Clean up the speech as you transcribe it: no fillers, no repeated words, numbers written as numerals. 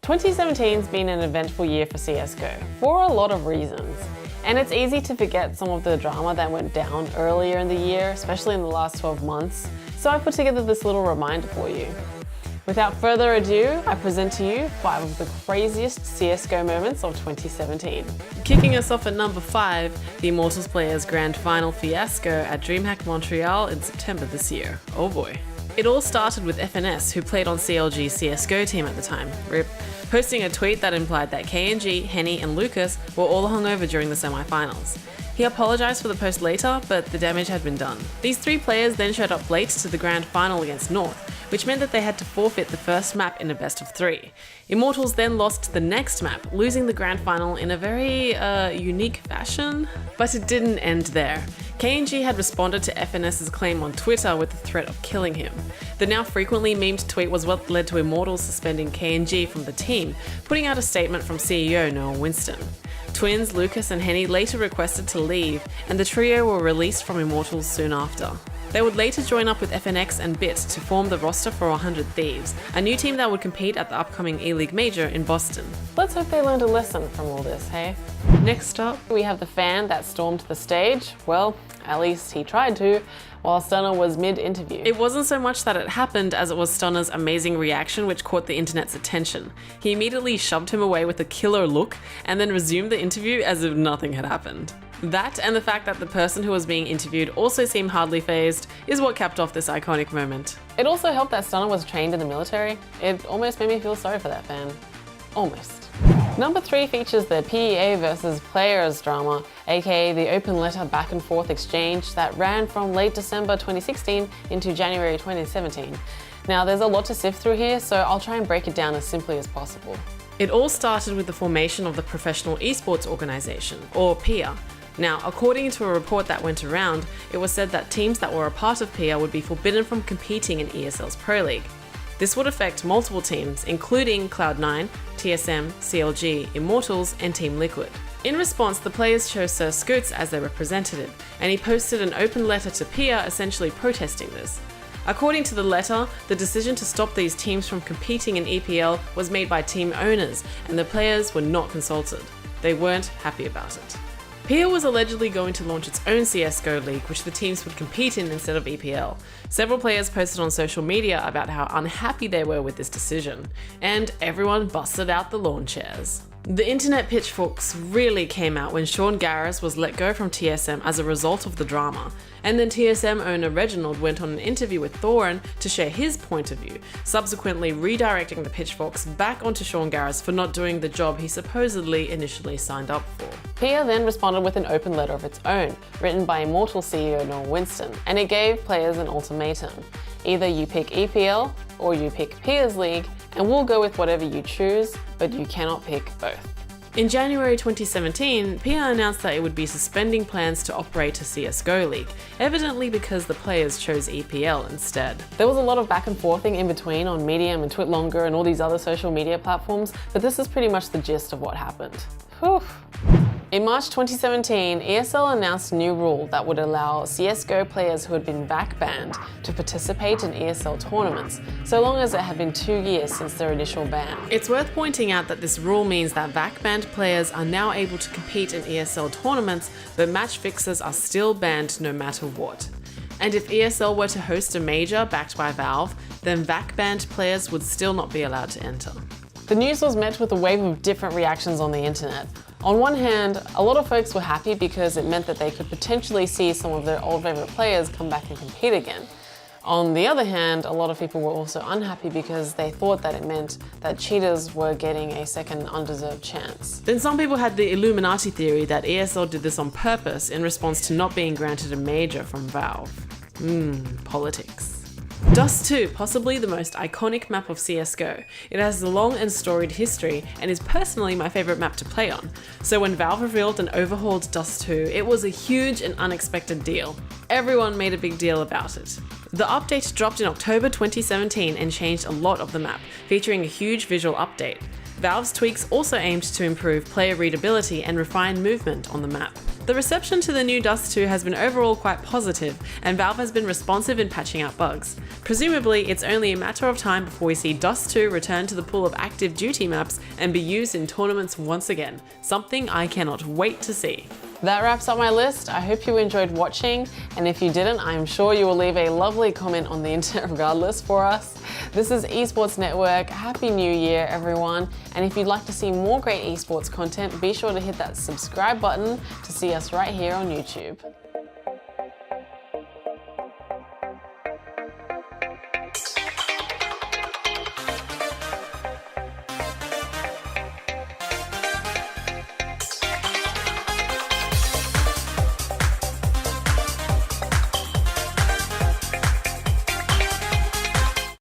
2017's been an eventful year for CSGO, for a lot of reasons. And it's easy to forget some of the drama that went down earlier in the year, especially in the last 12 months. So I put together this little reminder for you. Without further ado, I present to you 5 of the craziest CSGO moments of 2017. Kicking us off at number 5, the Immortals players' grand final fiasco at DreamHack Montreal in September this year. Oh boy. It all started with FNS, who played on CLG's CSGO team at the time, RIP, posting a tweet that implied that KNG, Henny and Lucas were all hungover during the semi-finals. He apologised for the post later, but the damage had been done. These 3 players then showed up late to the grand final against North, which meant that they had to forfeit the first map in a best of 3. Immortals then lost the next map, losing the grand final in a very unique fashion. But it didn't end there. KNG had responded to FNS's claim on Twitter with the threat of killing him. The now frequently memed tweet was what led to Immortals suspending KNG from the team, putting out a statement from CEO Noah Winston. Twins, Lucas and Henny later requested to leave, and the trio were released from Immortals soon after. They would later join up with FNX and BIT to form the roster for 100 Thieves, a new team that would compete at the upcoming E-League Major in Boston. Let's hope they learned a lesson from all this, hey? Next up, we have the fan that stormed the stage. Well, at least he tried to, while Stunner was mid-interview. It wasn't so much that it happened as it was Stunner's amazing reaction which caught the internet's attention. He immediately shoved him away with a killer look and then resumed the interview as if nothing had happened. That, and the fact that the person who was being interviewed also seemed hardly fazed, is what capped off this iconic moment. It also helped that Stunner was trained in the military. It almost made me feel sorry for that fan. Almost. Number 3 features the PEA versus players drama, aka the open letter back and forth exchange that ran from late December 2016 into January 2017. Now there's a lot to sift through here, so I'll try and break it down as simply as possible. It all started with the formation of the Professional Esports Organization, or PEA. Now, according to a report that went around, it was said that teams that were a part of PEA would be forbidden from competing in ESL's Pro League. This would affect multiple teams, including Cloud9, TSM, CLG, Immortals, and Team Liquid. In response, the players chose Sir Scoots as their representative, and he posted an open letter to PEA essentially protesting this. According to the letter, the decision to stop these teams from competing in EPL was made by team owners, and the players were not consulted. They weren't happy about it. PEA was allegedly going to launch its own CSGO league, which the teams would compete in instead of EPL. Several players posted on social media about how unhappy they were with this decision, and everyone busted out the lawn chairs. The internet pitchforks really came out when Sean Garris was let go from TSM as a result of the drama, and then TSM owner Reginald went on an interview with Thorin to share his point of view, subsequently redirecting the pitchforks back onto Sean Garris for not doing the job he supposedly initially signed up for. PEA then responded with an open letter of its own, written by Immortal CEO Noah Winston, and it gave players an ultimatum. Either you pick EPL or you pick PEA's league, and we'll go with whatever you choose, but you cannot pick both. In January 2017, PEA announced that it would be suspending plans to operate a CSGO league, evidently because the players chose EPL instead. There was a lot of back and forthing in between on Medium and TwitLonger and all these other social media platforms, but this is pretty much the gist of what happened. Whew. In March 2017, ESL announced a new rule that would allow CSGO players who had been back-banned to participate in ESL tournaments, so long as it had been 2 years since their initial ban. It's worth pointing out that this rule means that back-banned players are now able to compete in ESL tournaments, but match fixers are still banned no matter what. And if ESL were to host a major backed by Valve, then back-banned players would still not be allowed to enter. The news was met with a wave of different reactions on the internet. On one hand, a lot of folks were happy because it meant that they could potentially see some of their old favourite players come back and compete again. On the other hand, a lot of people were also unhappy because they thought that it meant that cheaters were getting a second undeserved chance. Then some people had the Illuminati theory that ESL did this on purpose in response to not being granted a major from Valve. Politics. Dust 2, possibly the most iconic map of CSGO. It has a long and storied history and is personally my favourite map to play on. So when Valve revealed an overhauled Dust 2, it was a huge and unexpected deal. Everyone made a big deal about it. The update dropped in October 2017 and changed a lot of the map, featuring a huge visual update. Valve's tweaks also aimed to improve player readability and refine movement on the map. The reception to the new Dust 2 has been overall quite positive, and Valve has been responsive in patching out bugs. Presumably, it's only a matter of time before we see Dust 2 return to the pool of active duty maps and be used in tournaments once again, something I cannot wait to see. That wraps up my list. I hope you enjoyed watching, and if you didn't, I'm sure you will leave a lovely comment on the internet regardless for us. This is Esports Network. Happy New Year, everyone. And if you'd like to see more great esports content, be sure to hit that subscribe button to see us right here on YouTube.